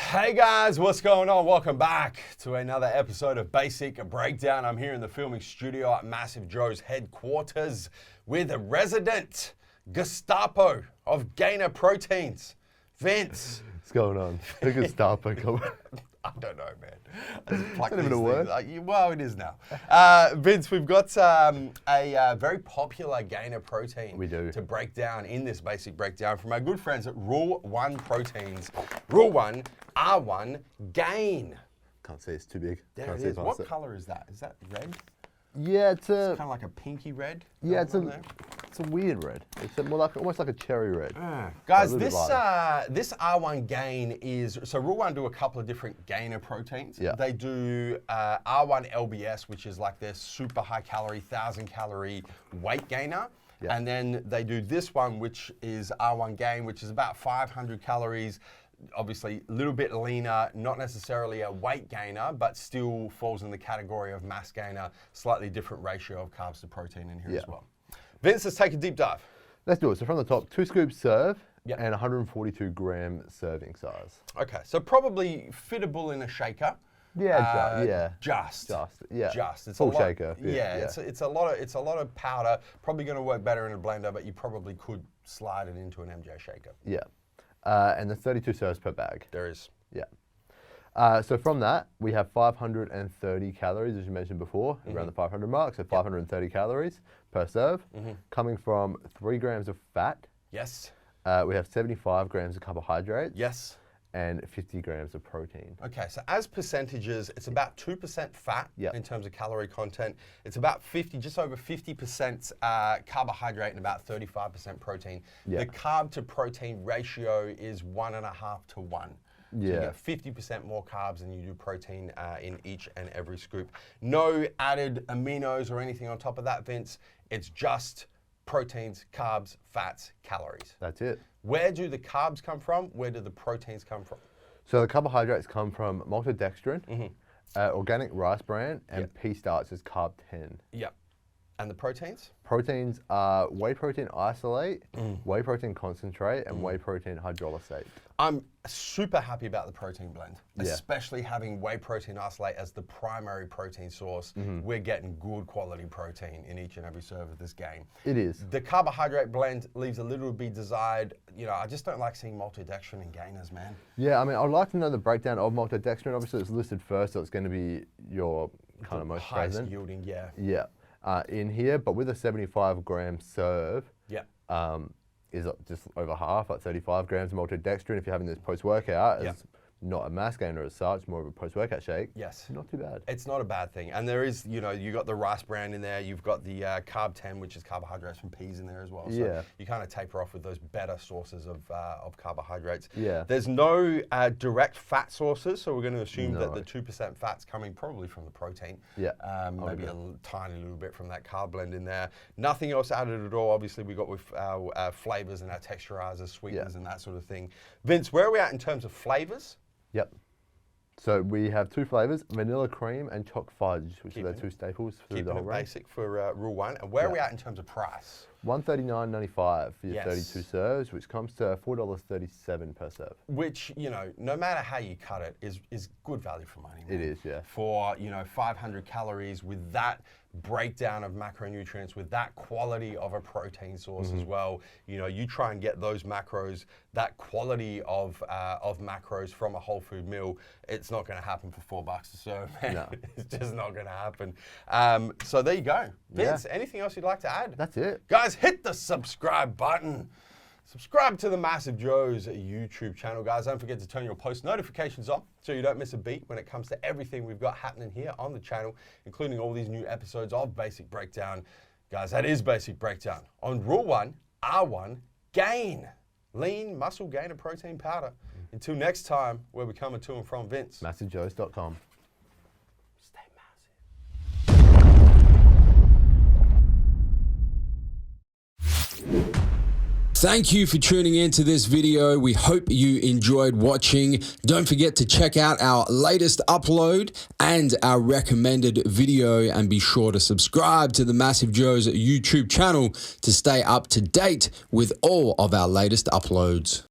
Hey guys, what's going on? Welcome back to another episode of Basic Breakdown. I'm here in the filming studio at MassiveJoes headquarters with a resident Gestapo of gainer proteins, Vince. What's going on? The Gestapo coming. I don't know, man. I just pluck Is that these even a word? things. Well, it is now. Vince, we've got a very popular gainer protein We do. to break down in this basic breakdown from our good friends at Rule 1 Proteins. Rule 1, R1 Gain. Can't see, it's too big. There Can't it see is. past What it. color is that? Is that red? Yeah, it's It's a kind of like a pinky red. it's on there. a weird red. It's more like almost like a cherry red. Guys, a little bit this lighter. this R1 gain is, so Rule 1 do a couple of different gainer proteins. Yeah. They do R1 LBS, which is like their super high calorie, 1,000 calorie weight gainer. Yeah. And then they do this one, which is R1 gain, which is about 500 calories. Obviously, a little bit leaner, not necessarily a weight gainer, but still falls in the category of mass gainer, slightly different ratio of carbs to protein in here Yeah. as well. Vince, let's take a deep dive. Let's do it. So from the top, 2 scoops serve Yep. and 142 gram serving size. Okay, so probably fittable in a shaker. Yeah, yeah. Just. Yeah. Just. It's Full a lot, shaker. Yeah, it's a lot of powder. Probably going to work better in a blender, but you probably could slide it into an MJ shaker. Yeah. And there's 32 serves per bag. There is. Yeah. So from that, we have 530 calories, as you mentioned before, around the 500 mark. So 530 calories per serve, coming from 3 grams of fat. Yes. We have 75 grams of carbohydrates. Yes. And 50 grams of protein. Okay, so as percentages, it's about 2% fat Yep. in terms of calorie content. It's about just over 50% carbohydrate and about 35% protein. Yeah. The carb to protein ratio is 1.5 to 1. So you Yeah. get 50% more carbs than you do protein in each and every scoop. No added aminos or anything on top of that, Vince. It's just proteins, carbs, fats, calories. That's it. Where do the carbs come from? Where do the proteins come from? So the carbohydrates come from maltodextrin, organic rice bran, and pea starch is carb 10. Yep. And the proteins? Proteins are whey protein isolate, whey protein concentrate, and whey protein hydrolysate. I'm super happy about the protein blend, Yeah. especially having whey protein isolate as the primary protein source. We're getting good quality protein in each and every serve of this game. It is. The carbohydrate blend leaves a little to be desired. You know, I just don't like seeing maltodextrin in gainers, man. Yeah, I mean, I'd like to know the breakdown of maltodextrin. Obviously, it's listed first, so it's going to be your kind of most Highest present. yielding, yeah. Yeah, in here, but with a 75 gram serve, Yeah. is just over half, like 35 grams of maltodextrin. If you're having this post-workout, Yeah. it's not a mass gainer as such, more of a post-workout shake. Yes. Not too bad. It's not a bad thing. And there is, you know, you got the rice bran in there, you've got the carb 10, which is carbohydrates from peas in there as well. So Yeah. you kind of taper off with those better sources of carbohydrates. Yeah. There's no direct fat sources, so we're going to assume that No. the 2% fat's coming probably from the protein. Yeah. Maybe a tiny little bit from that carb blend in there. Nothing else added at all. Obviously, we got with our flavors and our texturizers, sweeteners, and that sort of thing. Vince, where are we at in terms of flavors? Yep. So we have 2 flavors, vanilla cream and choc fudge, which are Keeping the 2 staples through Keeping the whole it range. basic for Rule 1. And where are we at in terms of price? $139.95 for your Yes. 32 serves, which comes to $4.37 per serve. Which, you know, no matter how you cut it, is good value for money. It man. is, yeah. For, you know, 500 calories with that breakdown of macronutrients, with that quality of a protein source as well. You know, you try and get those macros, that quality of macros from a whole food meal, it's not going to happen for $4 a serve. Man. No. It's just not going to happen. So there you go. Vince, anything else you'd like to add? That's it. Guys, hit the subscribe button. Subscribe to the MassiveJoes YouTube channel, guys. Don't forget to turn your post notifications on so you don't miss a beat when it comes to everything we've got happening here on the channel, including all these new episodes of Basic Breakdown. Guys, that is Basic Breakdown on Rule 1, R1, Gain. Lean muscle gainer protein powder. Until next time, where we coming to and from Vince. MassiveJoes.com. Stay massive. Thank you for tuning in to this video. We hope you enjoyed watching. Don't forget to check out our latest upload and our recommended video, and be sure to subscribe to the MassiveJoes YouTube channel to stay up to date with all of our latest uploads.